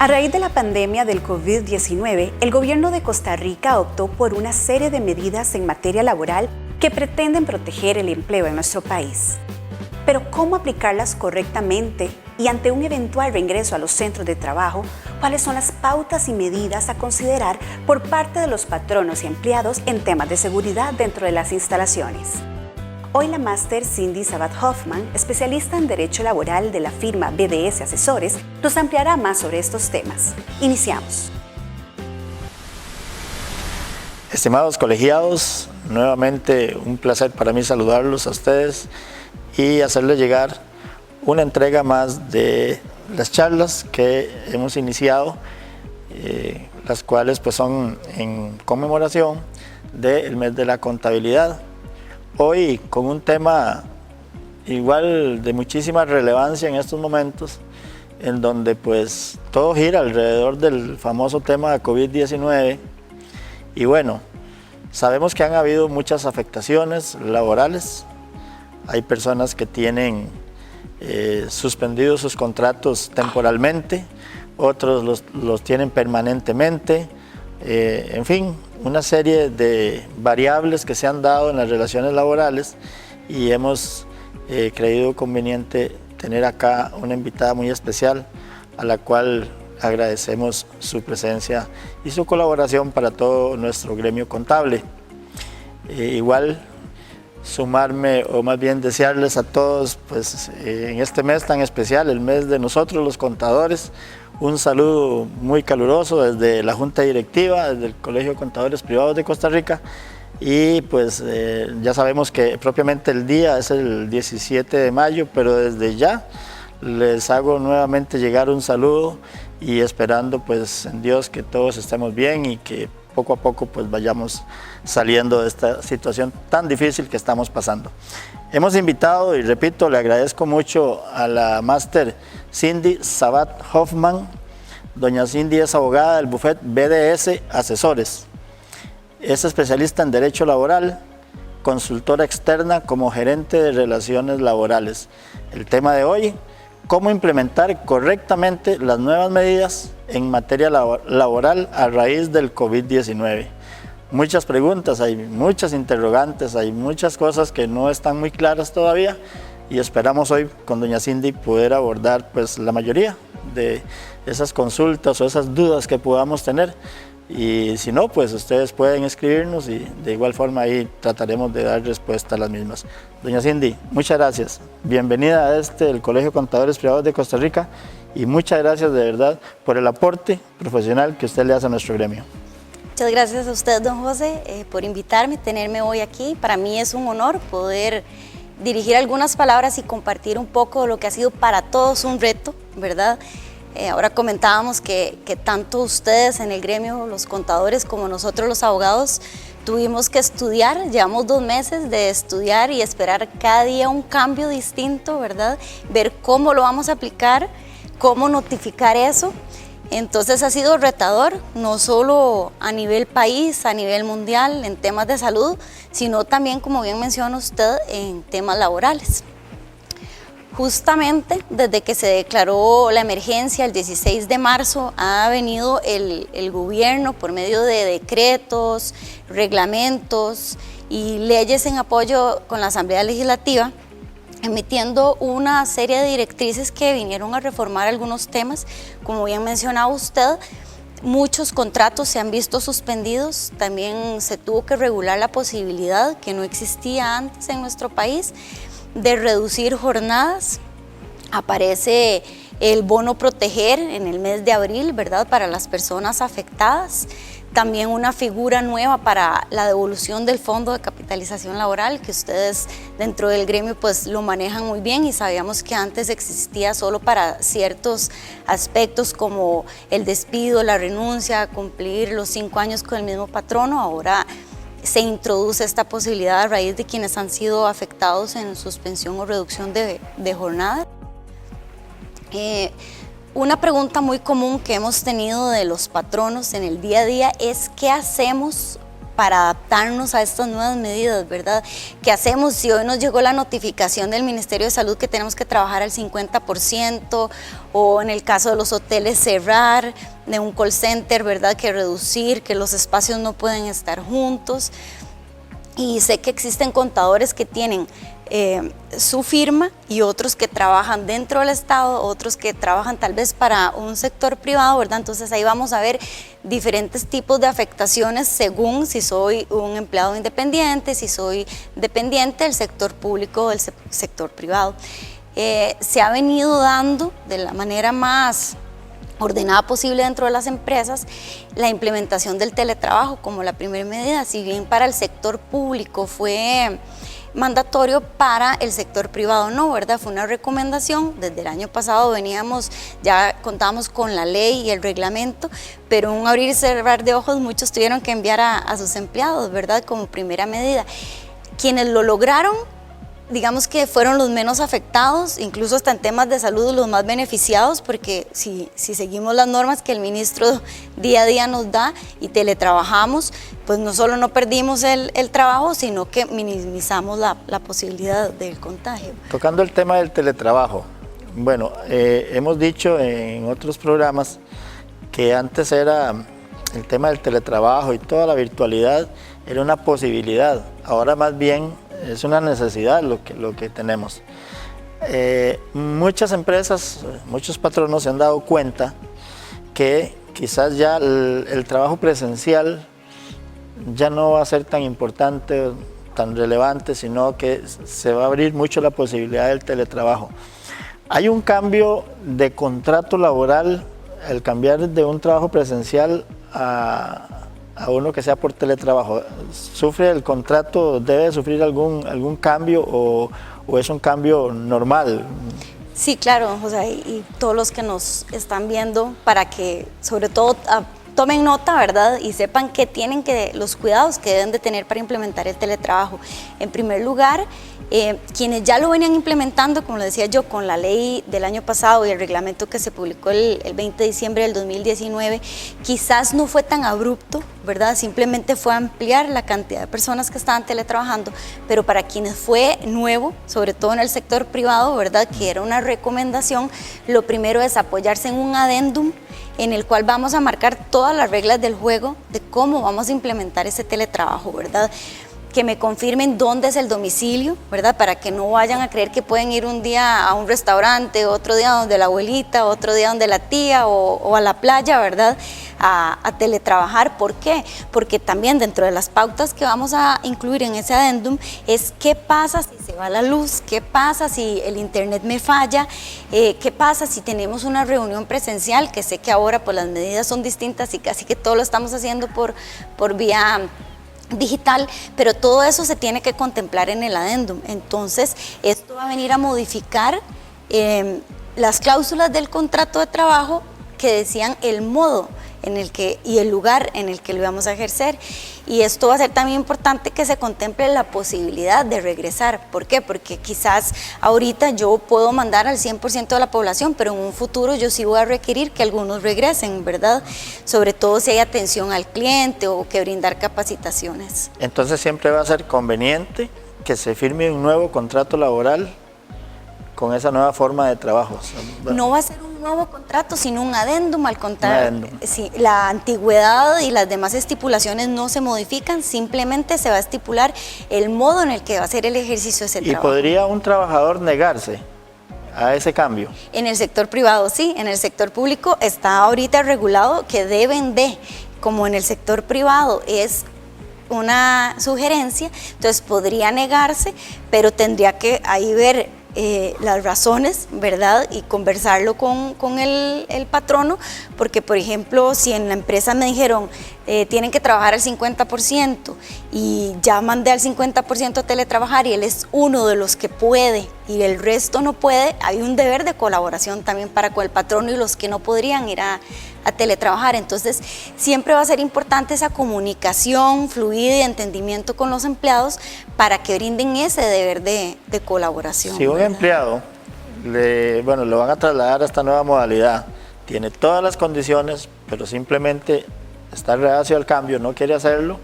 A raíz de la pandemia del COVID-19, el gobierno de Costa Rica optó por una serie de medidas en materia laboral que pretenden proteger el empleo en nuestro país. Pero ¿cómo aplicarlas correctamente y ante un eventual reingreso a los centros de trabajo? ¿Cuáles son las pautas y medidas a considerar por parte de los patronos y empleados en temas de seguridad dentro de las instalaciones? Hoy la máster Cindy Sabat Hoffman, especialista en Derecho Laboral de la firma BDS Asesores, nos ampliará más sobre estos temas. Iniciamos. Estimados colegiados, nuevamente un placer para mí saludarlos a ustedes y hacerles llegar una entrega más de las charlas que hemos iniciado, las cuales pues son en conmemoración del mes de la contabilidad. Hoy con un tema igual de muchísima relevancia en estos momentos, en donde pues todo gira alrededor del famoso tema de COVID-19 y bueno, sabemos que han habido muchas afectaciones laborales, hay personas que tienen suspendidos sus contratos temporalmente, otros los tienen permanentemente, en fin, una serie de variables que se han dado en las relaciones laborales y hemos creído conveniente tener acá una invitada muy especial a la cual agradecemos su presencia y su colaboración para todo nuestro gremio contable. Igual sumarme o más bien desearles a todos pues, en este mes tan especial, el mes de nosotros los contadores, un saludo muy caluroso desde la Junta Directiva, desde el Colegio de Contadores Privados de Costa Rica y pues ya sabemos que propiamente el día es el 17 de mayo, pero desde ya les hago nuevamente llegar un saludo y esperando pues en Dios que todos estemos bien y que poco a poco pues vayamos saliendo de esta situación tan difícil que estamos pasando. Hemos invitado, y repito, le agradezco mucho a la máster Cindy Sabat Hoffman. Doña Cindy es abogada del bufete BDS Asesores. Es especialista en Derecho Laboral, consultora externa como gerente de Relaciones Laborales. El tema de hoy, cómo implementar correctamente las nuevas medidas en materia laboral a raíz del COVID-19. Muchas preguntas, hay muchas interrogantes, hay muchas cosas que no están muy claras todavía y esperamos hoy con doña Cindy poder abordar pues la mayoría de esas consultas o esas dudas que podamos tener y si no pues ustedes pueden escribirnos y de igual forma ahí trataremos de dar respuesta a las mismas. Doña Cindy, muchas gracias, bienvenida a el Colegio de Contadores Privados de Costa Rica y muchas gracias de verdad por el aporte profesional que usted le hace a nuestro gremio. Muchas gracias a usted, don José, por invitarme, tenerme hoy aquí. Para mí es un honor poder dirigir algunas palabras y compartir un poco de lo que ha sido para todos un reto, ¿verdad? Ahora comentábamos que tanto ustedes en el gremio, los contadores, como nosotros los abogados, tuvimos que estudiar, llevamos 2 meses de estudiar y esperar cada día un cambio distinto, ¿verdad? Ver cómo lo vamos a aplicar, cómo notificar eso. Entonces ha sido retador, no solo a nivel país, a nivel mundial, en temas de salud, sino también, como bien menciona usted, en temas laborales. Justamente desde que se declaró la emergencia el 16 de marzo ha venido el gobierno por medio de decretos, reglamentos y leyes en apoyo con la Asamblea Legislativa emitiendo una serie de directrices que vinieron a reformar algunos temas. Como bien mencionaba usted, muchos contratos se han visto suspendidos, también se tuvo que regular la posibilidad, que no existía antes en nuestro país, de reducir jornadas. Aparece el bono proteger en el mes de abril, ¿verdad?, para las personas afectadas. También una figura nueva para la devolución del Fondo de Capitalización Laboral, que ustedes dentro del gremio pues lo manejan muy bien, y sabíamos que antes existía solo para ciertos aspectos como el despido, la renuncia, cumplir los 5 años con el mismo patrono. Ahora se introduce esta posibilidad a raíz de quienes han sido afectados en suspensión o reducción de jornada. Una pregunta muy común que hemos tenido de los patronos en el día a día es ¿qué hacemos para adaptarnos a estas nuevas medidas, verdad? ¿Qué hacemos si hoy nos llegó la notificación del Ministerio de Salud que tenemos que trabajar al 50%, o en el caso de los hoteles cerrar, de un call center, verdad, que reducir, que los espacios no pueden estar juntos? Y sé que existen contadores que tienen su firma y otros que trabajan dentro del Estado, otros que trabajan tal vez para un sector privado, ¿verdad? Entonces ahí vamos a ver diferentes tipos de afectaciones según si soy un empleado independiente, si soy dependiente del sector público o del sector privado. Se ha venido dando de la manera más ordenada posible dentro de las empresas la implementación del teletrabajo como la primera medida. Si bien para el sector público fue mandatorio, para el sector privado no, ¿verdad? Fue una recomendación. Desde el año pasado ya contábamos con la ley y el reglamento, pero un abrir y cerrar de ojos muchos tuvieron que enviar a sus empleados, ¿verdad?, como primera medida. Quienes lo lograron, digamos que fueron los menos afectados, incluso hasta en temas de salud los más beneficiados, porque si seguimos las normas que el ministro día a día nos da y teletrabajamos, pues no solo no perdimos el trabajo, sino que minimizamos la posibilidad del contagio. Tocando el tema del teletrabajo, bueno, hemos dicho en otros programas que antes era el tema del teletrabajo y toda la virtualidad era una posibilidad, ahora más bien es una necesidad lo que tenemos. Muchas empresas, muchos patronos se han dado cuenta que quizás ya el trabajo presencial ya no va a ser tan importante, tan relevante, sino que se va a abrir mucho la posibilidad del teletrabajo. Hay un cambio de contrato laboral al cambiar de un trabajo presencial a uno que sea por teletrabajo. ¿Sufre el contrato, debe sufrir algún cambio o es un cambio normal? Sí, claro, José, y todos los que nos están viendo, para que sobre todo tomen nota, ¿verdad?, y sepan que tienen los cuidados que deben de tener para implementar el teletrabajo. En primer lugar, quienes ya lo venían implementando, como lo decía yo, con la ley del año pasado y el reglamento que se publicó el 20 de diciembre del 2019, quizás no fue tan abrupto, ¿verdad? Simplemente fue ampliar la cantidad de personas que estaban teletrabajando, pero para quienes fue nuevo, sobre todo en el sector privado, ¿verdad?, que era una recomendación, lo primero es apoyarse en un adendum en el cual vamos a marcar todas las reglas del juego de cómo vamos a implementar ese teletrabajo, ¿verdad? Que me confirmen dónde es el domicilio, ¿verdad? Para que no vayan a creer que pueden ir un día a un restaurante, otro día donde la abuelita, otro día donde la tía o a la playa, ¿verdad?, a teletrabajar. ¿Por qué? Porque también dentro de las pautas que vamos a incluir en ese adendum es qué pasa si se va la luz, qué pasa si el internet me falla, qué pasa si tenemos una reunión presencial, que sé que ahora pues las medidas son distintas y casi que todo lo estamos haciendo por vía digital, pero todo eso se tiene que contemplar en el adendum. Entonces, esto va a venir a modificar las cláusulas del contrato de trabajo que decían el modo y el lugar en el que lo íbamos a ejercer. Y esto va a ser también importante que se contemple la posibilidad de regresar. ¿Por qué? Porque quizás ahorita yo puedo mandar al 100% de la población, pero en un futuro yo sí voy a requerir que algunos regresen, ¿verdad? Sobre todo si hay atención al cliente o que brindar capacitaciones. Entonces siempre va a ser conveniente que se firme un nuevo contrato laboral con esa nueva forma de trabajo. No va a ser un un nuevo contrato, sino un adendum al contrato. Sí, la antigüedad y las demás estipulaciones no se modifican, simplemente se va a estipular el modo en el que va a ser el ejercicio de ese trabajo. ¿Y podría un trabajador negarse a ese cambio? En el sector privado sí, en el sector público está ahorita regulado que deben de, como en el sector privado es una sugerencia, entonces podría negarse, pero tendría que ahí ver las razones, ¿verdad? Y conversarlo con el patrono, porque por ejemplo, si en la empresa me dijeron tienen que trabajar al 50% y ya mandé al 50% a teletrabajar y él es uno de los que puede y el resto no puede, hay un deber de colaboración también para con el patrono y los que no podrían ir a teletrabajar. Entonces siempre va a ser importante esa comunicación fluida y entendimiento con los empleados para que brinden ese deber de colaboración. Si un ¿verdad? empleado lo van a trasladar a esta nueva modalidad, tiene todas las condiciones, pero simplemente está reacio al cambio, no quiere hacerlo,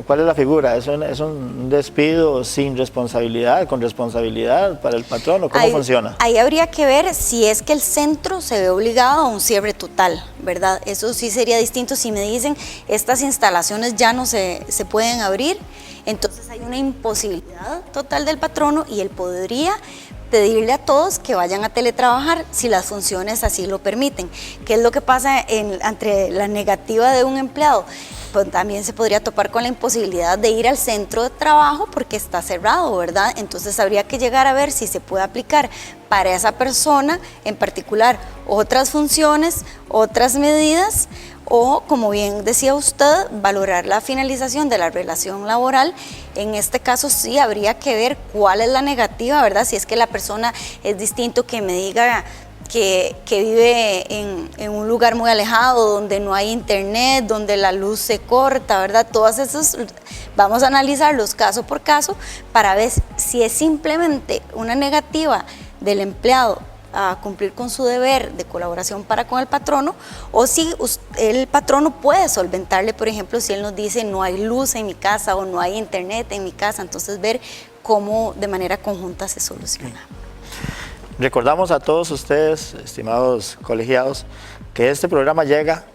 ¿cuál es la figura? ¿Es un despido sin responsabilidad, con responsabilidad para el patrón o cómo funciona? Ahí habría que ver si es que el centro se ve obligado a un cierre total, ¿verdad? Eso sí sería distinto si me dicen estas instalaciones ya no se pueden abrir, entonces hay una imposibilidad total del patrono y él podría pedirle a todos que vayan a teletrabajar si las funciones así lo permiten. ¿Qué es lo que pasa ante la negativa de un empleado? Pues también se podría topar con la imposibilidad de ir al centro de trabajo porque está cerrado, ¿verdad? Entonces habría que llegar a ver si se puede aplicar para esa persona en particular otras funciones, otras medidas, o como bien decía usted, valorar la finalización de la relación laboral. En este caso sí habría que ver cuál es la negativa, ¿verdad? Si es que la persona es distinto que me diga que vive en un lugar muy alejado, donde no hay internet, donde la luz se corta, ¿verdad? Todas esas, vamos a analizarlos caso por caso para ver si es simplemente una negativa del empleado a cumplir con su deber de colaboración para con el patrono, o si el patrono puede solventarle, por ejemplo, si él nos dice no hay luz en mi casa o no hay internet en mi casa, entonces ver cómo de manera conjunta se soluciona. Recordamos a todos ustedes, estimados colegiados, que este programa llega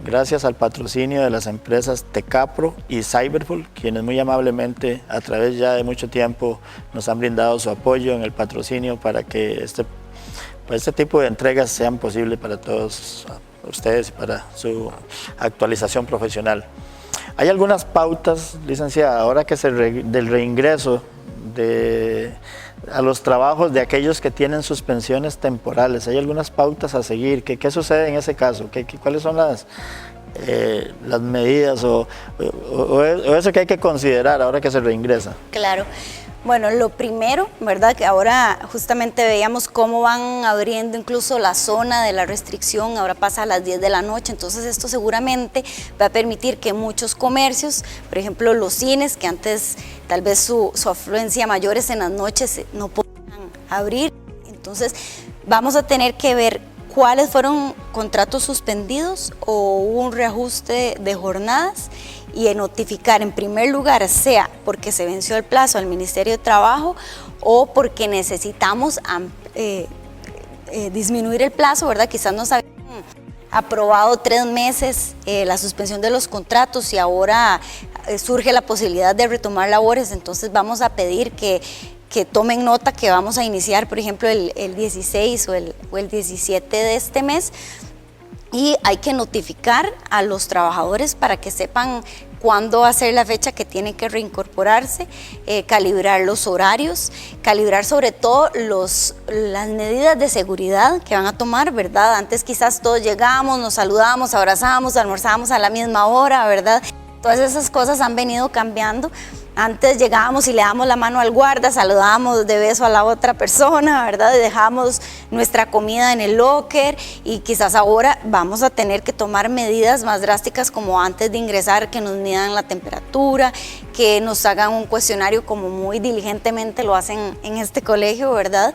gracias al patrocinio de las empresas Tecapro y Cyberpool, quienes muy amablemente a través ya de mucho tiempo nos han brindado su apoyo en el patrocinio para que este tipo de entregas sean posibles para todos ustedes y para su actualización profesional. Hay algunas pautas, licenciada, ahora que del reingreso a los trabajos de aquellos que tienen suspensiones temporales, hay algunas pautas a seguir. ¿Qué sucede en ese caso? ¿Cuáles son las medidas o eso que hay que considerar ahora que se reingresa? Claro. Bueno, lo primero, ¿verdad? Que ahora justamente veíamos cómo van abriendo incluso la zona de la restricción, ahora pasa a las 10 de la noche, entonces esto seguramente va a permitir que muchos comercios, por ejemplo los cines, que antes tal vez su afluencia mayor es en las noches, no puedan abrir, entonces vamos a tener que ver cuáles fueron contratos suspendidos o hubo un reajuste de jornadas y notificar en primer lugar, sea porque se venció el plazo al Ministerio de Trabajo o porque necesitamos disminuir el plazo, ¿verdad? Quizás nos habían aprobado 3 meses la suspensión de los contratos y ahora surge la posibilidad de retomar labores, entonces vamos a pedir que tomen nota que vamos a iniciar, por ejemplo, el 16 o el 17 de este mes, y hay que notificar a los trabajadores para que sepan cuándo va a ser la fecha que tienen que reincorporarse, calibrar los horarios, calibrar sobre todo las medidas de seguridad que van a tomar, ¿verdad? Antes quizás todos llegamos, nos saludamos, abrazamos, almorzamos a la misma hora, ¿verdad? Todas esas cosas han venido cambiando. Antes llegábamos y le damos la mano al guarda, saludábamos de beso a la otra persona, ¿verdad? Y dejamos nuestra comida en el locker y quizás ahora vamos a tener que tomar medidas más drásticas como antes de ingresar, que nos midan la temperatura, que nos hagan un cuestionario como muy diligentemente lo hacen en este colegio, ¿verdad?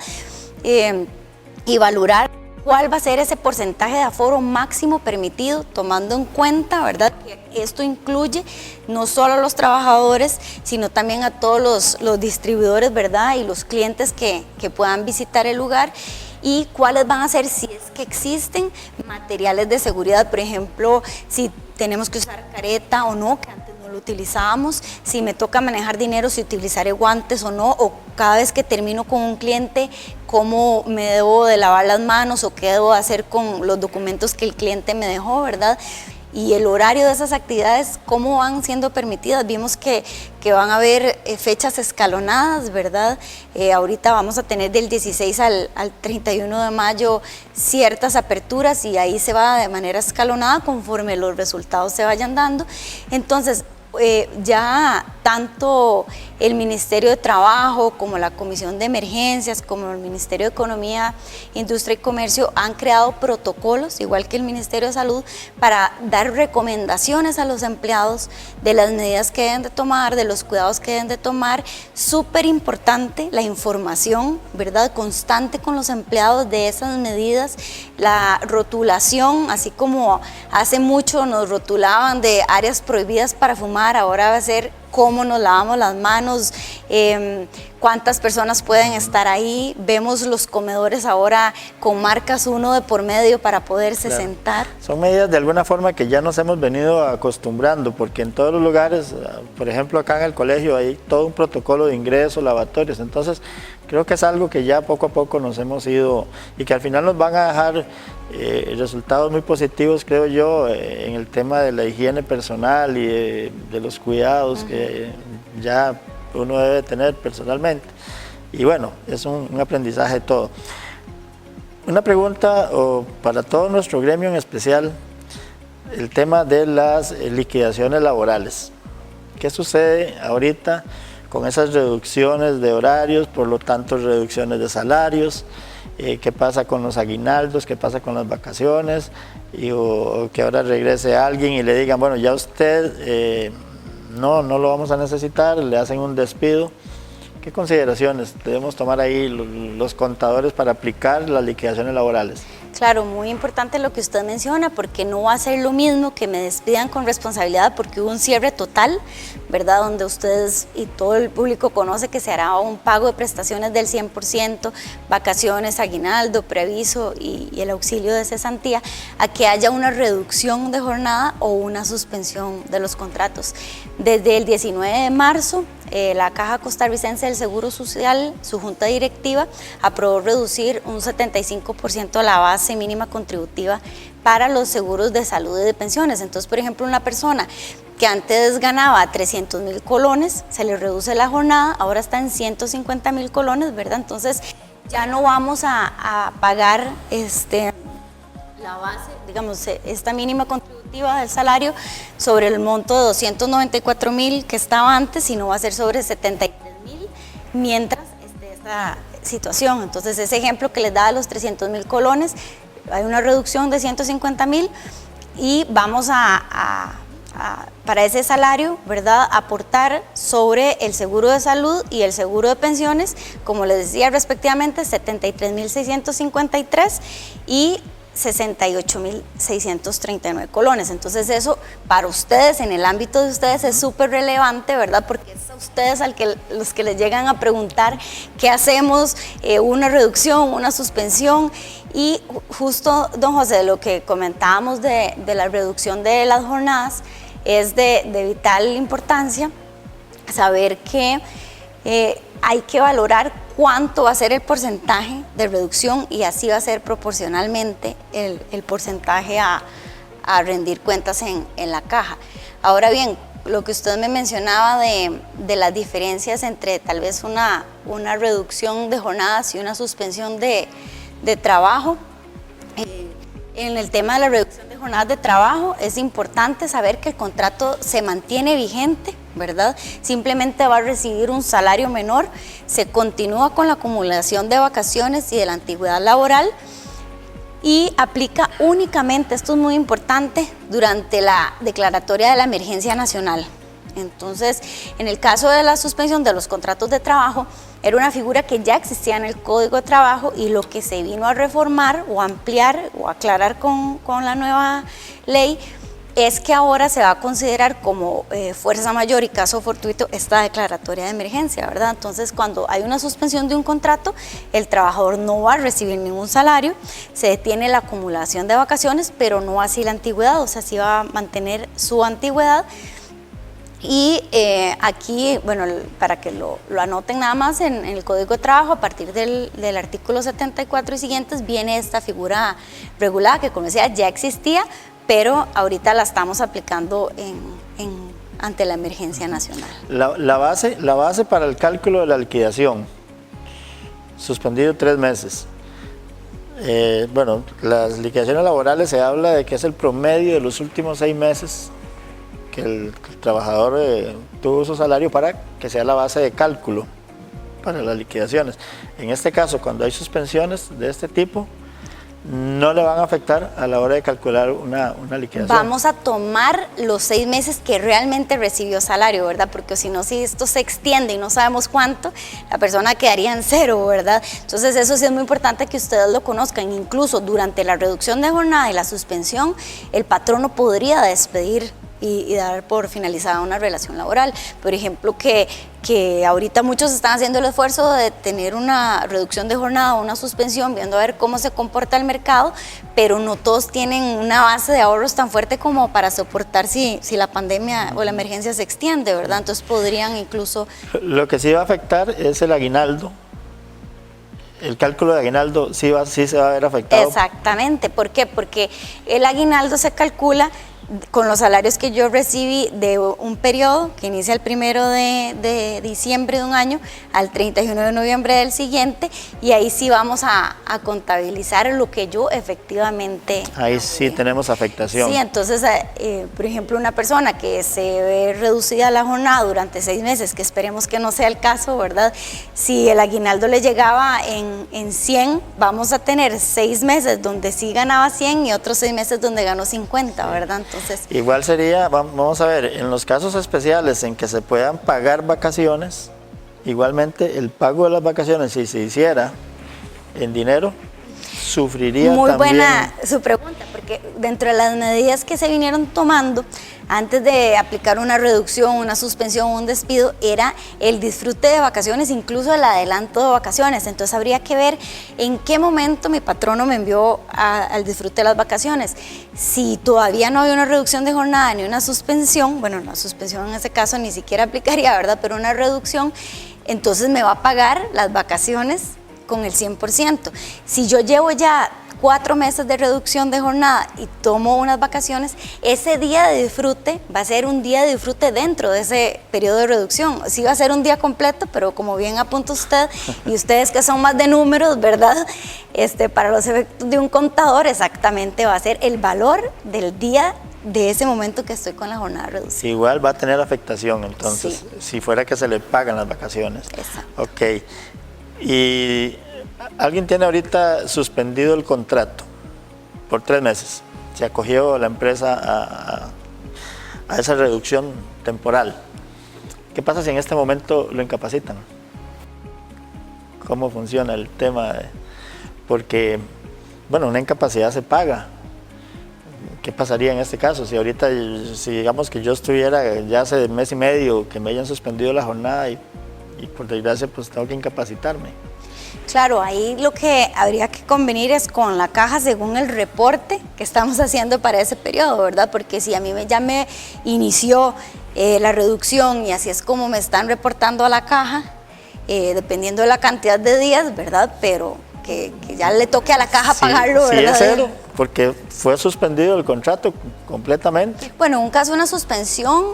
Y valorar cuál va a ser ese porcentaje de aforo máximo permitido, tomando en cuenta, ¿verdad?, que esto incluye no solo a los trabajadores, sino también a todos los distribuidores, ¿verdad?, y los clientes que puedan visitar el lugar. y cuáles van a ser, si es que existen, materiales de seguridad, por ejemplo, si tenemos que usar careta o no, que antes no lo utilizábamos, si me toca manejar dinero, si utilizaré guantes o no, o cada vez que termino con un cliente, cómo me debo de lavar las manos o qué debo hacer con los documentos que el cliente me dejó, ¿verdad? Y el horario de esas actividades, cómo van siendo permitidas. Vimos que van a haber fechas escalonadas, ¿verdad? Ahorita vamos a tener del 16 al 31 de mayo ciertas aperturas y ahí se va de manera escalonada conforme los resultados se vayan dando. Entonces, ya tanto el Ministerio de Trabajo como la Comisión de Emergencias, como el Ministerio de Economía, Industria y Comercio han creado protocolos, igual que el Ministerio de Salud, para dar recomendaciones a los empleados de las medidas que deben de tomar, de los cuidados que deben de tomar. Súper importante la información, ¿verdad?, constante con los empleados de esas medidas, la rotulación, así como hace mucho nos rotulaban de áreas prohibidas para fumar, ahora va a ser cómo nos lavamos las manos, cuántas personas pueden estar ahí. Vemos los comedores ahora con marcas uno de por medio para poderse sentar. Son medidas de alguna forma que ya nos hemos venido acostumbrando, porque en todos los lugares, por ejemplo acá en el colegio hay todo un protocolo de ingreso, lavatorios, entonces creo que es algo que ya poco a poco nos hemos ido y que al final nos van a dejar resultados muy positivos, creo yo, en el tema de la higiene personal y de los cuidados que ya uno debe tener personalmente. Y bueno, es un aprendizaje todo. Una pregunta para todo nuestro gremio en especial, el tema de las liquidaciones laborales. ¿Qué sucede ahorita con esas reducciones de horarios, por lo tanto reducciones de salarios? ¿Qué pasa con los aguinaldos? ¿Qué pasa con las vacaciones? O que ahora regrese alguien y le digan, bueno, ya usted no lo vamos a necesitar, le hacen un despido. ¿Qué consideraciones debemos tomar ahí los contadores para aplicar las liquidaciones laborales? Claro, muy importante lo que usted menciona, porque no va a ser lo mismo que me despidan con responsabilidad porque hubo un cierre total, ¿verdad? Donde ustedes y todo el público conoce que se hará un pago de prestaciones del 100%, vacaciones, aguinaldo, preaviso y el auxilio de cesantía, a que haya una reducción de jornada o una suspensión de los contratos. Desde el 19 de marzo, la Caja Costarricense del Seguro Social, su junta directiva, aprobó reducir un 75% la base mínima contributiva para los seguros de salud y de pensiones. Entonces, por ejemplo, una persona que antes ganaba 300,000 colones, se le reduce la jornada, ahora está en 150,000 colones, ¿verdad? Entonces, ya no vamos a pagar la base, digamos, esta mínima contributiva del salario sobre el monto de 294,000 que estaba antes, sino va a ser sobre 73,000 mientras esté esta situación. Entonces, ese ejemplo que les da a los 300,000 colones, hay una reducción de 150,000 y vamos para ese salario, ¿verdad?, aportar sobre el seguro de salud y el seguro de pensiones, como les decía respectivamente, 73,653 y 68,639 colones. Entonces eso para ustedes, en el ámbito de ustedes, es súper relevante, ¿verdad? Porque es a ustedes los que les llegan a preguntar qué hacemos, una reducción, una suspensión. Y justo, don José, lo que comentábamos de la reducción de las jornadas, es de vital importancia saber que hay que valorar cuánto va a ser el porcentaje de reducción y así va a ser proporcionalmente el porcentaje a rendir cuentas en la caja. Ahora bien, lo que usted me mencionaba de las diferencias entre tal vez una reducción de jornadas y una suspensión de trabajo, en el tema de la reducción de jornadas de trabajo es importante saber que el contrato se mantiene vigente, ¿verdad? Simplemente va a recibir un salario menor, se continúa con la acumulación de vacaciones y de la antigüedad laboral y aplica únicamente, esto es muy importante, durante la declaratoria de la emergencia nacional. Entonces, en el caso de la suspensión de los contratos de trabajo, era una figura que ya existía en el Código de Trabajo y lo que se vino a reformar o ampliar o aclarar con la nueva ley es que ahora se va a considerar como fuerza mayor y caso fortuito esta declaratoria de emergencia, ¿verdad? Entonces, cuando hay una suspensión de un contrato, el trabajador no va a recibir ningún salario, se detiene la acumulación de vacaciones, pero no así la antigüedad, o sea, sí va a mantener su antigüedad. Y aquí, bueno, para que lo anoten nada más, en el Código de Trabajo, a partir del artículo 74 y siguientes, viene esta figura regulada que, como decía, ya existía, pero ahorita la estamos aplicando ante la emergencia nacional. La base para el cálculo de la liquidación, suspendido 3 meses. Bueno, las liquidaciones laborales se habla de que es el promedio de los últimos 6 meses que el trabajador tuvo su salario para que sea la base de cálculo para las liquidaciones. En este caso, cuando hay suspensiones de este tipo, no le van a afectar a la hora de calcular una liquidación. Vamos a tomar los 6 meses que realmente recibió salario, ¿verdad? Porque si no, si esto se extiende y no sabemos cuánto, la persona quedaría en cero, ¿verdad? Entonces eso sí es muy importante que ustedes lo conozcan. Incluso durante la reducción de jornada y la suspensión, el patrono podría despedir y dar por finalizada una relación laboral. Por ejemplo, que ahorita muchos están haciendo el esfuerzo de tener una reducción de jornada o una suspensión, viendo a ver cómo se comporta el mercado, pero no todos tienen una base de ahorros tan fuerte como para soportar si la pandemia o la emergencia se extiende, ¿verdad? Entonces podrían incluso... Lo que sí va a afectar es el aguinaldo. El cálculo de aguinaldo sí se va a ver afectado. Exactamente. ¿Por qué? Porque el aguinaldo se calcula con los salarios que yo recibí de un periodo que inicia el 1 de diciembre de un año al 31 de noviembre del siguiente, y ahí sí vamos a contabilizar lo que yo efectivamente... Ahí sí tenemos afectación. Sí, entonces, por ejemplo, una persona que se ve reducida la jornada durante 6 meses, que esperemos que no sea el caso, ¿verdad? Si el aguinaldo le llegaba en 100, vamos a tener 6 meses donde sí ganaba 100 y otros 6 meses donde ganó 50, ¿verdad? Entonces, igual sería, vamos a ver, en los casos especiales en que se puedan pagar vacaciones, igualmente el pago de las vacaciones, si se hiciera en dinero, sufriría muy también. buena su pregunta, porque dentro de las medidas que se vinieron tomando antes de aplicar una reducción, una suspensión o un despido, era el disfrute de vacaciones, incluso el adelanto de vacaciones. Entonces habría que ver en qué momento mi patrono me envió al disfrute de las vacaciones. Si todavía no había una reducción de jornada ni una suspensión, bueno, la suspensión en ese caso ni siquiera aplicaría, ¿verdad? Pero una reducción, entonces me va a pagar las vacaciones con el 100%. Si yo llevo ya 4 meses de reducción de jornada y tomo unas vacaciones, ese día de disfrute va a ser un día de disfrute dentro de ese periodo de reducción. Sí va a ser un día completo, pero como bien apunta usted, y ustedes que son más de números, ¿verdad? Para los efectos de un contador, exactamente va a ser el valor del día de ese momento que estoy con la jornada reducida. Igual va a tener afectación, entonces, sí, si fuera que se le pagan las vacaciones. Exacto. Ok. Y alguien tiene ahorita suspendido el contrato por 3 meses. Se acogió la empresa a esa reducción temporal. ¿Qué pasa si en este momento lo incapacitan? ¿Cómo funciona el tema? Porque, bueno, una incapacidad se paga. ¿Qué pasaría en este caso? Si ahorita, si digamos que yo estuviera ya hace 1 mes y medio que me hayan suspendido la jornada y por desgracia pues tengo que incapacitarme. Claro, ahí lo que habría que convenir es con la caja según el reporte que estamos haciendo para ese periodo, ¿verdad? Porque si a mí ya me inició la reducción y así es como me están reportando a la caja, dependiendo de la cantidad de días, ¿verdad? Pero que ya le toque a la caja pagarlo, ¿verdad? Sí, es cero, porque fue suspendido el contrato completamente. Bueno, en un caso de una suspensión,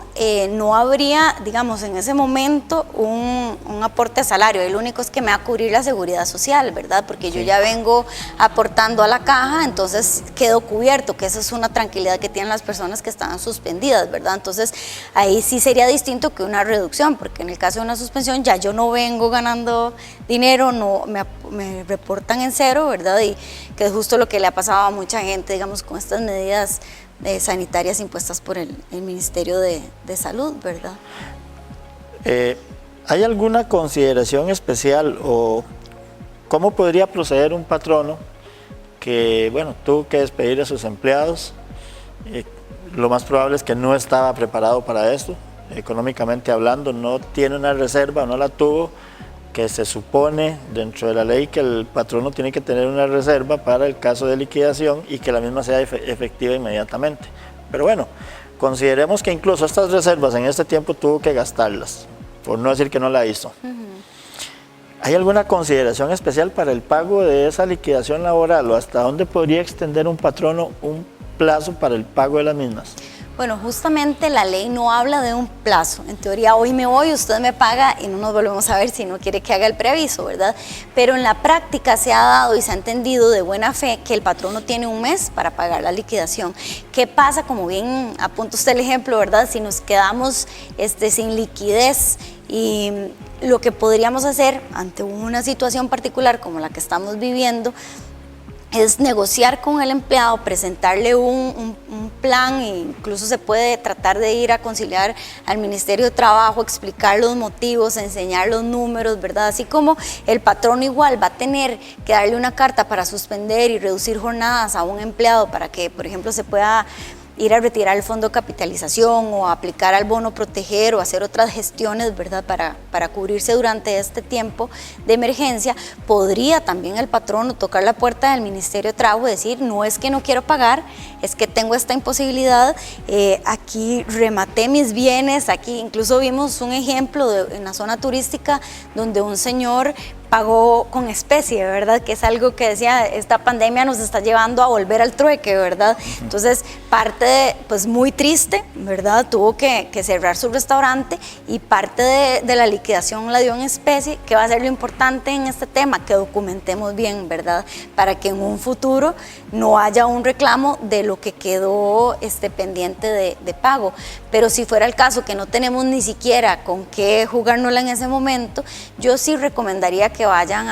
no habría, digamos, en ese momento un aporte a salario. El único es que me va a cubrir la seguridad social, ¿verdad? Porque yo ya vengo aportando a la caja, entonces quedo cubierto, que esa es una tranquilidad que tienen las personas que estaban suspendidas, ¿verdad? Entonces, ahí sí sería distinto que una reducción, porque en el caso de una suspensión ya yo no vengo ganando dinero, no me reportan en cero, ¿verdad? Y que es justo lo que le ha pasado a mucha gente, digamos, con estas medidas sanitarias impuestas por el Ministerio de Salud, ¿verdad? ¿Hay alguna consideración especial o cómo podría proceder un patrono que, bueno, tuvo que despedir a sus empleados Lo más probable es que no estaba preparado para esto, económicamente hablando, no tiene una reserva, no la tuvo, que se supone dentro de la ley que el patrono tiene que tener una reserva para el caso de liquidación y que la misma sea efectiva inmediatamente. Pero bueno, consideremos que incluso estas reservas en este tiempo tuvo que gastarlas, por no decir que no la hizo. ¿Hay alguna consideración especial para el pago de esa liquidación laboral o hasta dónde podría extender un patrono un plazo para el pago de las mismas? Bueno, justamente la ley no habla de un plazo. En teoría, hoy me voy, usted me paga y no nos volvemos a ver si no quiere que haga el preaviso, ¿verdad? Pero en la práctica se ha dado y se ha entendido de buena fe que el patrono tiene un mes para pagar la liquidación. ¿Qué pasa? Como bien apunta usted el ejemplo, ¿verdad? Si nos quedamos sin liquidez y lo que podríamos hacer ante una situación particular como la que estamos viviendo es negociar con el empleado, presentarle un plan, e incluso se puede tratar de ir a conciliar al Ministerio de Trabajo, explicar los motivos, enseñar los números, ¿verdad? Así como el patrón igual va a tener que darle una carta para suspender y reducir jornadas a un empleado para que, por ejemplo, se pueda ir a retirar el fondo de capitalización o aplicar al bono proteger o hacer otras gestiones, ¿verdad? Para cubrirse durante este tiempo de emergencia, podría también el patrono tocar la puerta del Ministerio de Trabajo y decir, no es que no quiero pagar, es que tengo esta imposibilidad, aquí rematé mis bienes, aquí incluso vimos un ejemplo en la zona turística donde un señor pagó con especie, ¿verdad? Que es algo que decía, esta pandemia nos está llevando a volver al trueque, ¿verdad? Entonces, parte pues muy triste, ¿verdad? Tuvo que cerrar su restaurante y parte de la liquidación la dio en especie, que va a ser lo importante en este tema, que documentemos bien, ¿verdad? Para que en un futuro no haya un reclamo de lo que quedó pendiente de pago. Pero si fuera el caso que no tenemos ni siquiera con qué jugárnosla en ese momento, yo sí recomendaría que vayan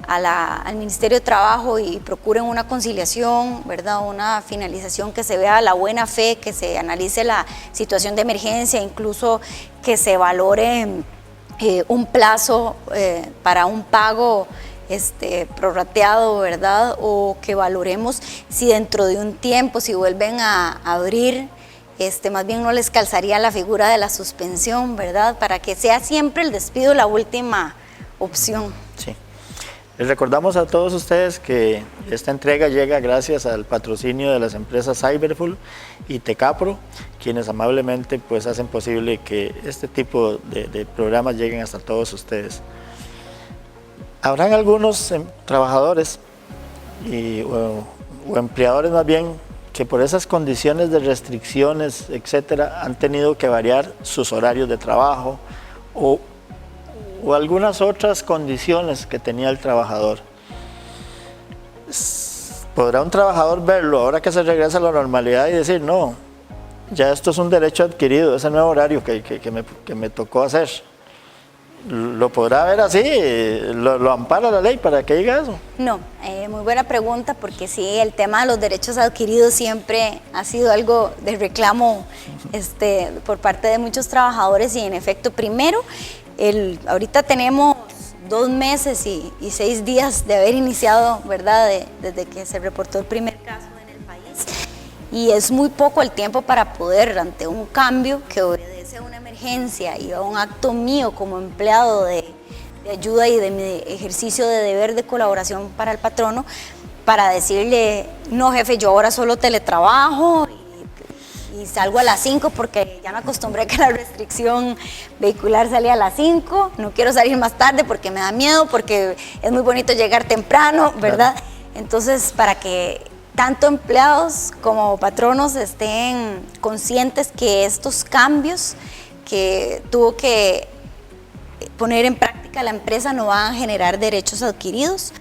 al Ministerio de Trabajo y procuren una conciliación, ¿verdad? Una finalización, que se vea la buena fe, que se analice la situación de emergencia, incluso que se valore un plazo para un pago prorrateado, ¿verdad? O que valoremos si dentro de un tiempo, si vuelven a abrir, más bien no les calzaría la figura de la suspensión, ¿verdad? Para que sea siempre el despido la última opción. Sí. Les recordamos a todos ustedes que esta entrega llega gracias al patrocinio de las empresas Cyberfull y Tecapro, quienes amablemente pues hacen posible que este tipo de programas lleguen hasta todos ustedes. Habrán algunos trabajadores o empleadores más bien que por esas condiciones de restricciones, etcétera, han tenido que variar sus horarios de trabajo o algunas otras condiciones que tenía el trabajador. ¿Podrá un trabajador verlo ahora que se regresa a la normalidad y decir, no, ya esto es un derecho adquirido, ese nuevo horario que me tocó hacer? ¿Lo podrá ver así? ¿Lo ampara la ley para que diga eso? No, muy buena pregunta, porque sí, el tema de los derechos adquiridos siempre ha sido algo de reclamo por parte de muchos trabajadores y en efecto, primero, ahorita tenemos 2 meses y 6 días de haber iniciado, ¿verdad? Desde que se reportó el primer caso en el país, y es muy poco el tiempo para poder, ante un cambio que obedece a una emergencia y a un acto mío como empleado de ayuda y de mi ejercicio de deber de colaboración para el patrono, para decirle, no jefe, yo ahora solo teletrabajo y salgo a las 5 porque ya me acostumbré que la restricción vehicular salía a las 5, no quiero salir más tarde porque me da miedo, porque es muy bonito llegar temprano, ¿verdad? Claro. Entonces, para que tanto empleados como patronos estén conscientes que estos cambios que tuvo que poner en práctica la empresa no van a generar derechos adquiridos.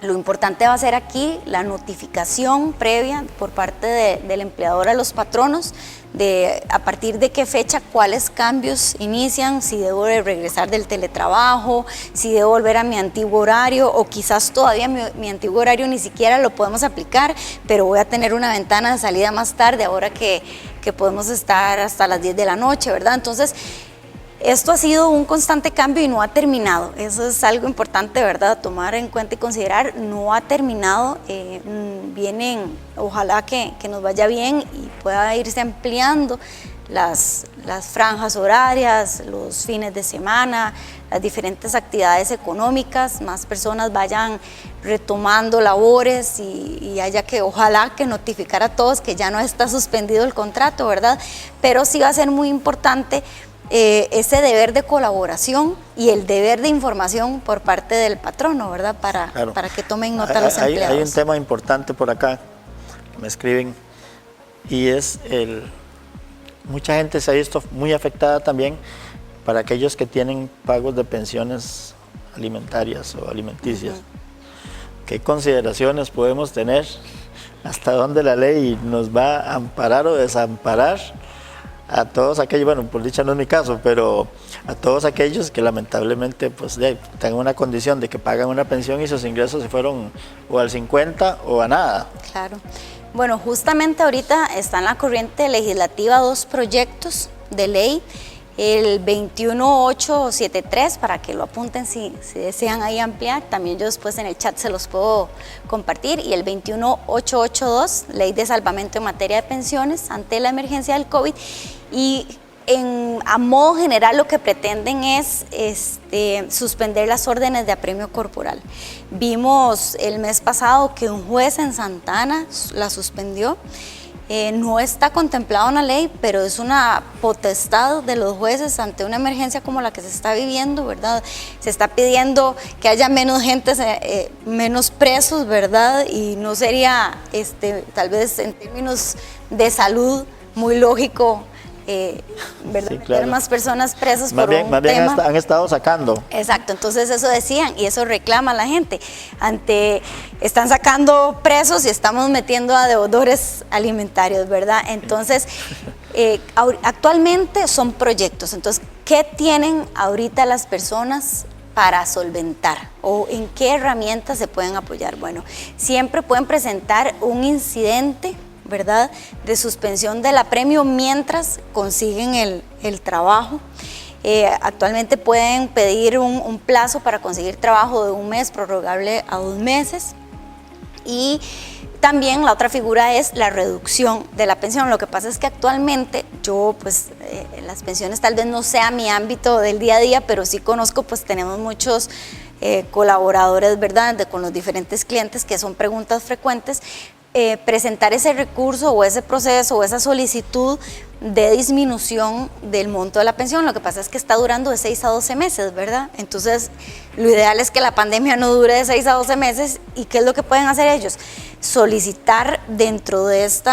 Lo importante va a ser aquí la notificación previa por parte del empleador a los patronos de a partir de qué fecha, cuáles cambios inician, si debo de regresar del teletrabajo, si debo volver a mi antiguo horario o quizás todavía mi antiguo horario ni siquiera lo podemos aplicar, pero voy a tener una ventana de salida más tarde ahora que podemos estar hasta las 10 de la noche, ¿verdad? Entonces, Esto ha sido un constante cambio y no ha terminado. Eso es algo importante, ¿verdad? Tomar en cuenta y considerar, no ha terminado. Vienen, ojalá que nos vaya bien y pueda irse ampliando las franjas horarias, los fines de semana, las diferentes actividades económicas, más personas vayan retomando labores y haya que, ojalá que notificar a todos que ya no está suspendido el contrato, ¿verdad? Pero sí va a ser muy importante ese deber de colaboración y el deber de información por parte del patrono, ¿verdad? Para que tomen nota los empleados. Hay un tema importante por acá, me escriben, y es mucha gente se ha visto muy afectada también para aquellos que tienen pagos de pensiones alimentarias o alimenticias. ¿Qué consideraciones podemos tener? ¿Hasta dónde la ley nos va a amparar o desamparar a todos aquellos, bueno, por dicha no es mi caso, pero a todos aquellos que lamentablemente pues tengan una condición de que pagan una pensión y sus ingresos se fueron o al 50 o a nada? Claro. Bueno, justamente ahorita está en la corriente legislativa 2 proyectos de ley, el 21873, para que lo apunten si desean ahí ampliar, también yo después en el chat se los puedo compartir, y el 21882, ley de salvamento en materia de pensiones ante la emergencia del COVID, y a modo general lo que pretenden es suspender las órdenes de apremio corporal. Vimos el mes pasado que un juez en Santa Ana la suspendió. No está contemplado en la ley, pero es una potestad de los jueces ante una emergencia como la que se está viviendo, ¿verdad? Se está pidiendo que haya menos gente, menos presos, ¿verdad? Y no sería, tal vez en términos de salud, muy lógico, ¿verdad? Sí, claro. Meter más personas presas más por bien, un más bien tema. han estado sacando. Exacto, entonces eso decían y eso reclama la gente. Están sacando presos y estamos metiendo a deudores alimentarios, ¿verdad? Entonces, actualmente son proyectos. Entonces, ¿qué tienen ahorita las personas para solventar o en qué herramientas se pueden apoyar? Bueno, siempre pueden presentar un incidente, ¿verdad?, de suspensión del apremio mientras consiguen el trabajo. Actualmente pueden pedir un plazo para conseguir trabajo de 1 mes, prorrogable a 2 meses. Y también la otra figura es la reducción de la pensión. Lo que pasa es que actualmente yo, pues, las pensiones tal vez no sea mi ámbito del día a día, pero sí conozco, pues tenemos muchos colaboradores, ¿verdad?, con los diferentes clientes, que son preguntas frecuentes. Presentar ese recurso o ese proceso o esa solicitud de disminución del monto de la pensión. Lo que pasa es que está durando de 6 a 12 meses, ¿verdad? Entonces, lo ideal es que la pandemia no dure de 6 a 12 meses. ¿Y qué es lo que pueden hacer ellos? Solicitar dentro de este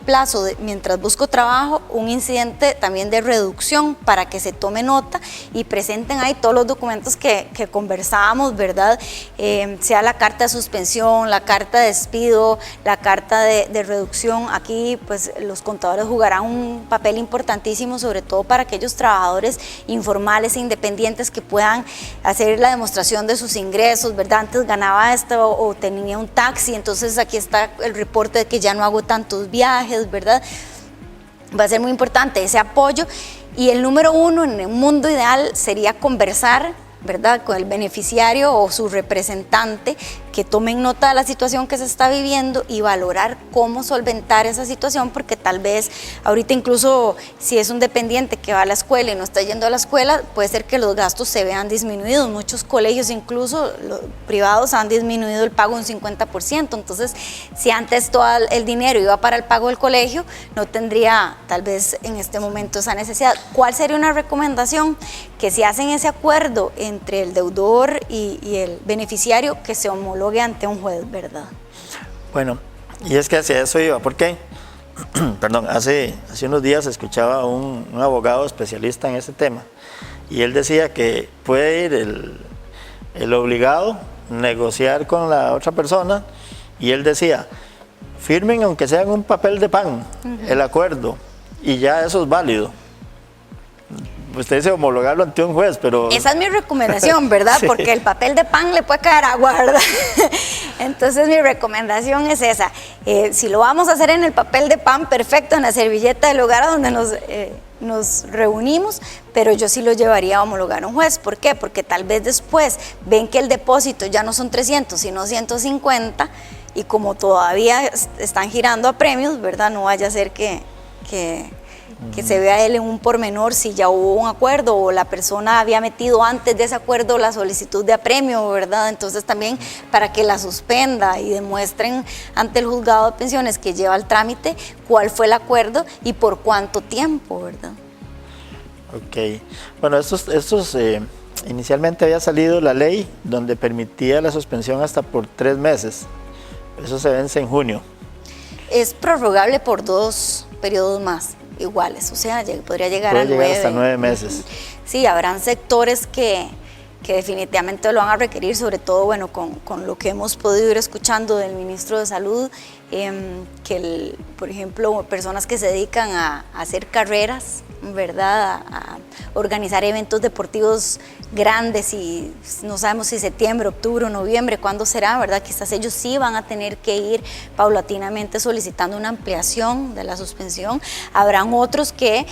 plazo, mientras busco trabajo, un incidente también de reducción para que se tome nota y presenten ahí todos los documentos que conversábamos, ¿verdad? Sea la carta de suspensión, la carta de despido, la carta de reducción. Aquí, pues, los contadores jugarán un papel importantísimo, sobre todo para aquellos trabajadores informales e independientes que puedan hacer la demostración de sus ingresos, ¿verdad? Antes ganaba esto o tenía un taxi, entonces aquí está el reporte de que ya no hago tantos viajes, ¿verdad? Va a ser muy importante ese apoyo. Y el número 1 en un mundo ideal sería conversar, ¿verdad?, con el beneficiario o su representante, que tomen nota de la situación que se está viviendo y valorar cómo solventar esa situación, porque tal vez ahorita incluso si es un dependiente que va a la escuela y no está yendo a la escuela, puede ser que los gastos se vean disminuidos. Muchos colegios, incluso los privados, han disminuido el pago un 50%, entonces si antes todo el dinero iba para el pago del colegio, no tendría tal vez en este momento esa necesidad. ¿Cuál sería una recomendación? Que si hacen ese acuerdo entre el deudor y el beneficiario, que se homologue ante un juez, ¿verdad? Bueno, y es que hacia eso iba, porque perdón, hace unos días escuchaba a un abogado especialista en ese tema, y él decía que puede ir el obligado, negociar con la otra persona, y él decía, firmen aunque sea en un papel de pan, el acuerdo, y ya eso es válido. Usted dice homologarlo ante un juez, pero... Esa es mi recomendación, ¿verdad? Sí. Porque el papel de pan le puede caer agua, ¿verdad? Entonces mi recomendación es esa. Si lo vamos a hacer en el papel de pan, perfecto, en la servilleta del lugar a donde nos nos reunimos, pero yo sí lo llevaría a homologar a un juez. ¿Por qué? Porque tal vez después ven que el depósito ya no son 300, sino 150, y como todavía están girando a premios, ¿verdad? No vaya a ser que se vea él en un pormenor si ya hubo un acuerdo o la persona había metido antes de ese acuerdo la solicitud de apremio, ¿verdad? Entonces también para que la suspenda y demuestren ante el juzgado de pensiones que lleva el trámite cuál fue el acuerdo y por cuánto tiempo, ¿verdad? Ok, bueno, inicialmente había salido la ley donde permitía la suspensión hasta por 3 meses, eso se vence en junio. Es prorrogable por 2 periodos más iguales, o sea, podría llegar a 9. Hasta 9 meses. Sí, habrán sectores que definitivamente lo van a requerir, sobre todo, bueno, con lo que hemos podido ir escuchando del ministro de Salud, por ejemplo, personas que se dedican a hacer carreras, ¿verdad? A organizar eventos deportivos grandes y no sabemos si septiembre, octubre o noviembre, cuándo será, ¿verdad? Quizás ellos sí van a tener que ir paulatinamente solicitando una ampliación de la suspensión. Habrán otros que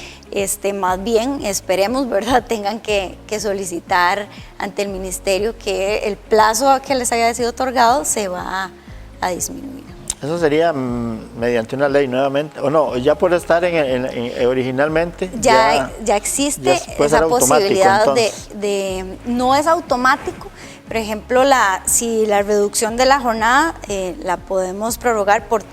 más bien, esperemos, ¿verdad?, tengan que solicitar ante el ministerio que el plazo que les haya sido otorgado se va a disminuir. Eso sería mediante una ley nuevamente, o no, ya por estar originalmente. Ya existe esa posibilidad no es automático. Por ejemplo, si la reducción de la jornada la podemos prorrogar por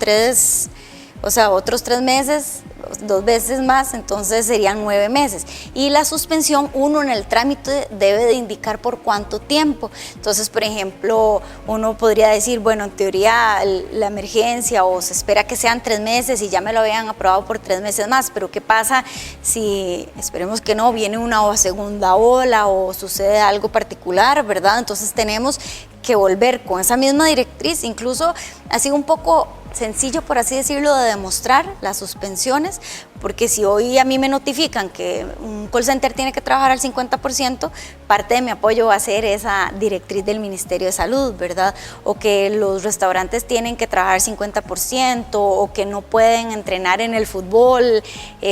otros 3 meses, 2 veces más, entonces serían 9 meses. Y la suspensión, uno en el trámite debe de indicar por cuánto tiempo. Entonces, por ejemplo, uno podría decir, bueno, en teoría la emergencia o se espera que sean 3 meses y ya me lo habían aprobado por 3 meses más, pero ¿qué pasa si, esperemos que no, viene una segunda ola o sucede algo particular, ¿verdad? Entonces tenemos que volver con esa misma directriz, incluso ha sido un poco sencillo, por así decirlo, de demostrar las suspensiones, porque si hoy a mí me notifican que un call center tiene que trabajar al 50%, parte de mi apoyo va a ser esa directriz del Ministerio de Salud, ¿verdad? O que los restaurantes tienen que trabajar 50%, o que no pueden entrenar en el fútbol,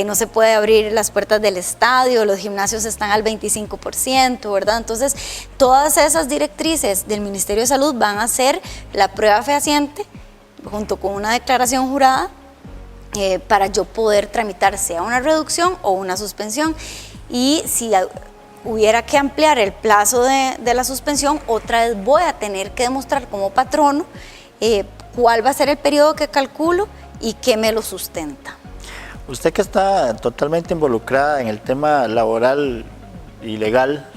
no se puede abrir las puertas del estadio, los gimnasios están al 25%, ¿verdad? Entonces, todas esas directrices del Ministerio de Salud van a ser la prueba fehaciente junto con una declaración jurada para yo poder tramitar sea una reducción o una suspensión. Y si hubiera que ampliar el plazo de la suspensión, otra vez voy a tener que demostrar como patrono cuál va a ser el periodo que calculo y qué me lo sustenta. Usted que está totalmente involucrada en el tema laboral y legal,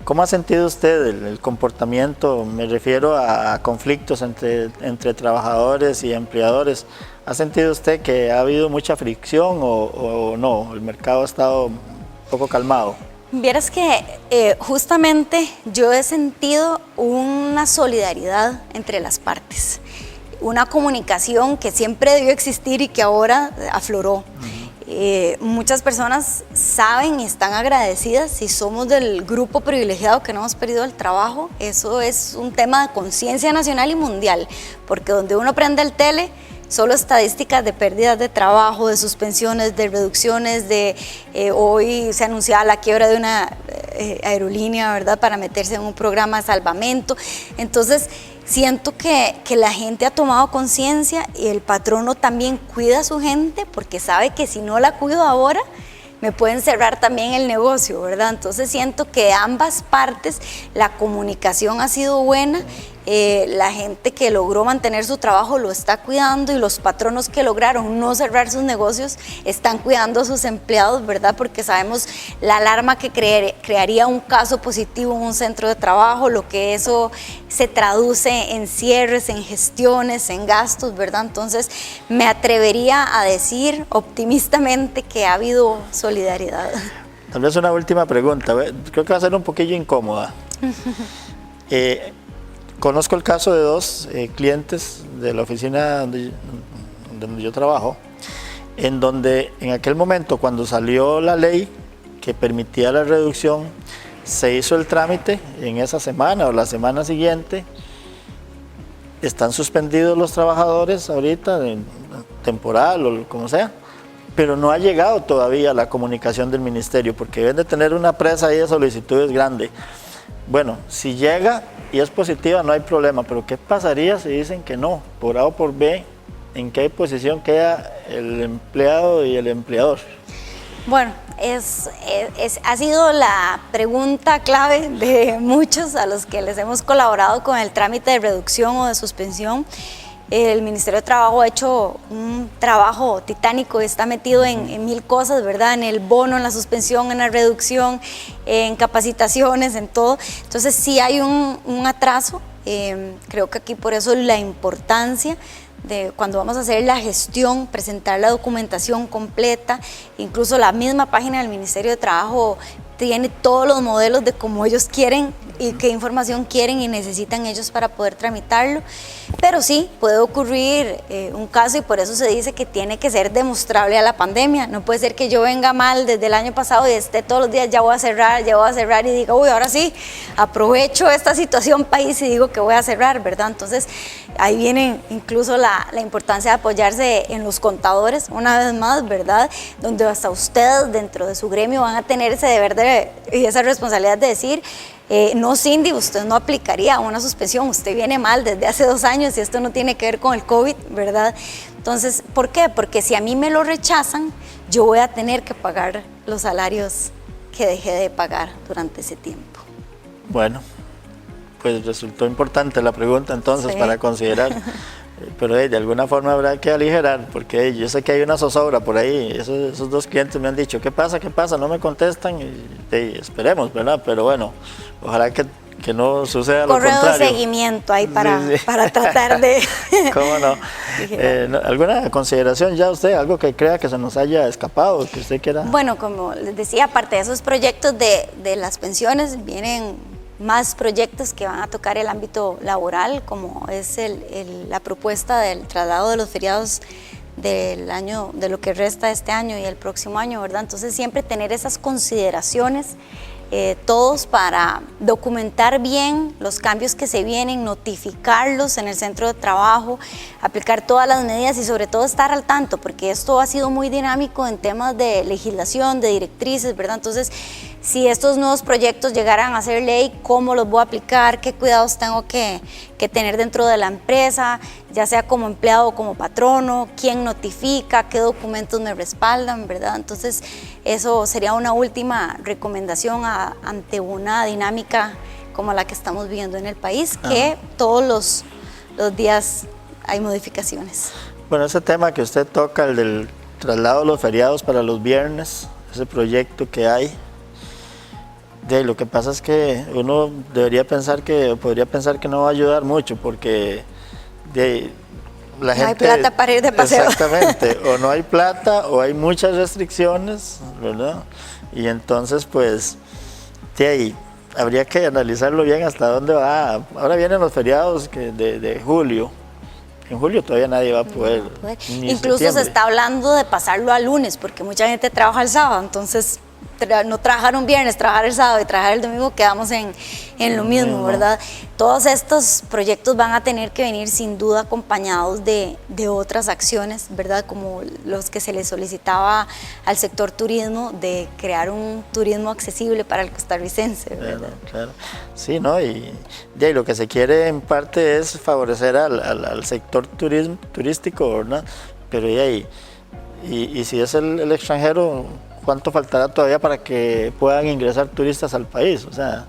¿cómo ha sentido usted el comportamiento? Me refiero a conflictos entre trabajadores y empleadores. ¿Ha sentido usted que ha habido mucha fricción o no? ¿El mercado ha estado un poco calmado? Vieras que justamente yo he sentido una solidaridad entre las partes, una comunicación que siempre debió existir y que ahora afloró. Muchas personas saben y están agradecidas y somos del grupo privilegiado que no hemos perdido el trabajo. Eso es un tema de conciencia nacional y mundial, porque donde uno prende el tele, solo estadísticas de pérdidas de trabajo, de suspensiones, de reducciones, hoy se anunciaba la quiebra de una aerolínea, ¿verdad?, para meterse en un programa de salvamento. Entonces, siento que la gente ha tomado conciencia y el patrono también cuida a su gente porque sabe que si no la cuido ahora, me pueden cerrar también el negocio, ¿verdad? Entonces siento que de ambas partes la comunicación ha sido buena, la gente que logró mantener su trabajo lo está cuidando y los patronos que lograron no cerrar sus negocios están cuidando a sus empleados, ¿verdad? Porque sabemos la alarma que crearía un caso positivo en un centro de trabajo, lo que eso se traduce en cierres, en gestiones, en gastos, ¿verdad? Entonces me atrevería a decir optimistamente que ha habido solidaridad. Tal vez una última pregunta, creo que va a ser un poquillo incómoda. Conozco el caso de 2 clientes de la oficina donde yo trabajo, en donde en aquel momento cuando salió la ley que permitía la reducción, se hizo el trámite en esa semana o la semana siguiente. Están suspendidos los trabajadores ahorita, temporal o como sea, pero no ha llegado todavía la comunicación del ministerio, porque deben de tener una presa ahí de solicitudes grande. Bueno, si llega y es positiva no hay problema, pero ¿qué pasaría si dicen que no? Por A o por B, ¿en qué posición queda el empleado y el empleador? Bueno, ha sido la pregunta clave de muchos a los que les hemos colaborado con el trámite de reducción o de suspensión. El Ministerio de Trabajo ha hecho un trabajo titánico, está metido en mil cosas, ¿verdad? En el bono, en la suspensión, en la reducción, en capacitaciones, en todo. Entonces sí hay un atraso. Creo que aquí por eso la importancia de cuando vamos a hacer la gestión, presentar la documentación completa, incluso la misma página del Ministerio de Trabajo tiene todos los modelos de cómo ellos quieren y qué información quieren y necesitan ellos para poder tramitarlo. Pero sí, puede ocurrir un caso y por eso se dice que tiene que ser demostrable a la pandemia. No puede ser que yo venga mal desde el año pasado y esté todos los días, ya voy a cerrar y diga, uy, ahora sí, aprovecho esta situación país y digo que voy a cerrar, ¿verdad? Entonces, ahí viene incluso la importancia de apoyarse en los contadores, una vez más, ¿verdad? Donde hasta ustedes dentro de su gremio van a tener ese deber y esa responsabilidad de decir, no, Cindy, usted no aplicaría una suspensión, usted viene mal desde hace 2 años y esto no tiene que ver con el COVID, ¿verdad? Entonces, ¿por qué? Porque si a mí me lo rechazan, yo voy a tener que pagar los salarios que dejé de pagar durante ese tiempo. Bueno, pues resultó importante la pregunta entonces Sí. para considerar. Pero de alguna forma habrá que aligerar, porque yo sé que hay una zozobra por ahí. Esos 2 clientes me han dicho, ¿qué pasa? ¿Qué pasa? No me contestan y esperemos, ¿verdad? Pero bueno, ojalá que no suceda lo Correo contrario. de seguimiento ahí para, Sí, sí. para tratar de... ¿Cómo no? ¿Alguna consideración ya usted? ¿Algo que crea que se nos haya escapado, que usted quiera? Bueno, como les decía, aparte de esos proyectos de las pensiones, vienen más proyectos que van a tocar el ámbito laboral, como es la propuesta del traslado de los feriados del año, de lo que resta de este año y el próximo año, ¿verdad? Entonces siempre tener esas consideraciones todos para documentar bien los cambios que se vienen, notificarlos en el centro de trabajo, aplicar todas las medidas y sobre todo estar al tanto, porque esto ha sido muy dinámico en temas de legislación, de directrices, ¿verdad? Entonces, si estos nuevos proyectos llegaran a ser ley, ¿cómo los voy a aplicar? ¿Qué cuidados tengo que tener dentro de la empresa, ya sea como empleado o como patrono? ¿Quién notifica? ¿Qué documentos me respaldan? ¿Verdad? Entonces, eso sería una última recomendación ante una dinámica como la que estamos viviendo en el país, que todos los días hay modificaciones. Bueno, ese tema que usted toca, el del traslado de los feriados para los viernes, ese proyecto que hay, lo que pasa es que uno podría pensar que no va a ayudar mucho, porque la gente... No hay plata para ir de paseo. Exactamente, o no hay plata o hay muchas restricciones, ¿verdad? Y entonces pues de ahí habría que analizarlo bien hasta dónde va. Ahora vienen los feriados de julio. En julio todavía nadie va a poder. Ni Incluso septiembre. se está hablando de pasarlo a lunes, porque mucha gente trabaja el sábado, entonces no trabajar un viernes, trabajar el sábado y trabajar el domingo, quedamos en lo mismo, ¿verdad? Todos estos proyectos van a tener que venir sin duda acompañados de otras acciones, ¿verdad? Como los que se le solicitaba al sector turismo, de crear un turismo accesible para el costarricense, ¿verdad? Claro. Sí, ¿no? Y lo que se quiere en parte es favorecer al sector turístico, ¿verdad? Pero y si es el extranjero, ¿cuánto faltará todavía para que puedan ingresar turistas al país? O sea,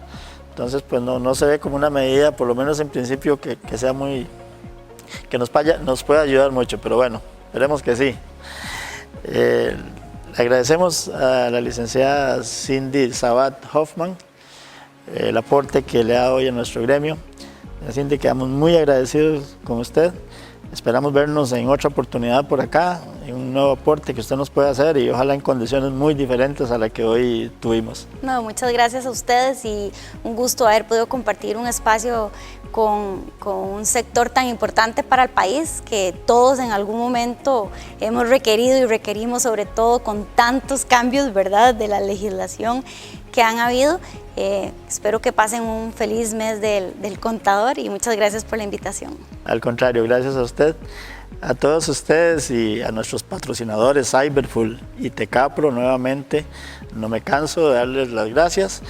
entonces pues no se ve como una medida, por lo menos en principio, que sea muy, que nos pueda ayudar mucho, pero bueno, esperemos que sí. Le agradecemos a la licenciada Cindy Sabat Hoffman el aporte que le ha dado hoy a nuestro gremio. Cindy, quedamos muy agradecidos con usted. Esperamos vernos en otra oportunidad por acá, en un nuevo aporte que usted nos pueda hacer y ojalá en condiciones muy diferentes a las que hoy tuvimos. No, muchas gracias a ustedes y un gusto haber podido compartir un espacio con un sector tan importante para el país que todos en algún momento hemos requerido y requerimos, sobre todo con tantos cambios, ¿verdad?, de la legislación que han habido. Espero que pasen un feliz mes del contador y muchas gracias por la invitación. Al contrario, gracias a usted. A todos ustedes y a nuestros patrocinadores Cyberfull y Tecapro, nuevamente no me canso de darles las gracias,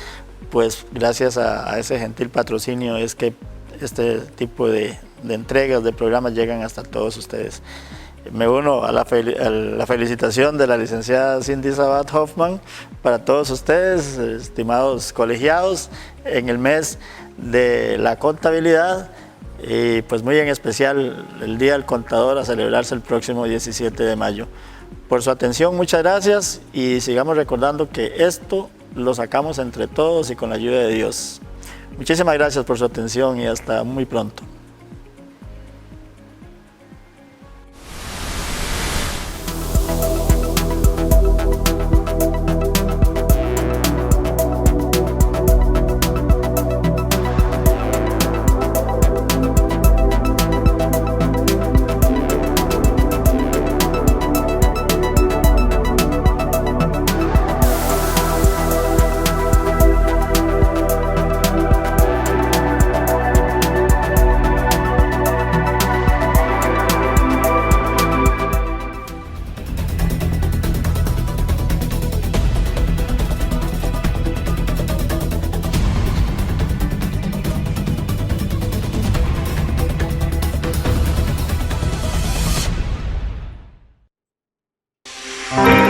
pues gracias a ese gentil patrocinio es que este tipo de entregas, de programas llegan hasta todos ustedes. Me uno a la felicitación de la licenciada Cindy Sabat Hoffman para todos ustedes, estimados colegiados, en el mes de la contabilidad y pues muy en especial el Día del Contador a celebrarse el próximo 17 de mayo. Por su atención, muchas gracias y sigamos recordando que esto lo sacamos entre todos y con la ayuda de Dios. Muchísimas gracias por su atención y hasta muy pronto. Thank you.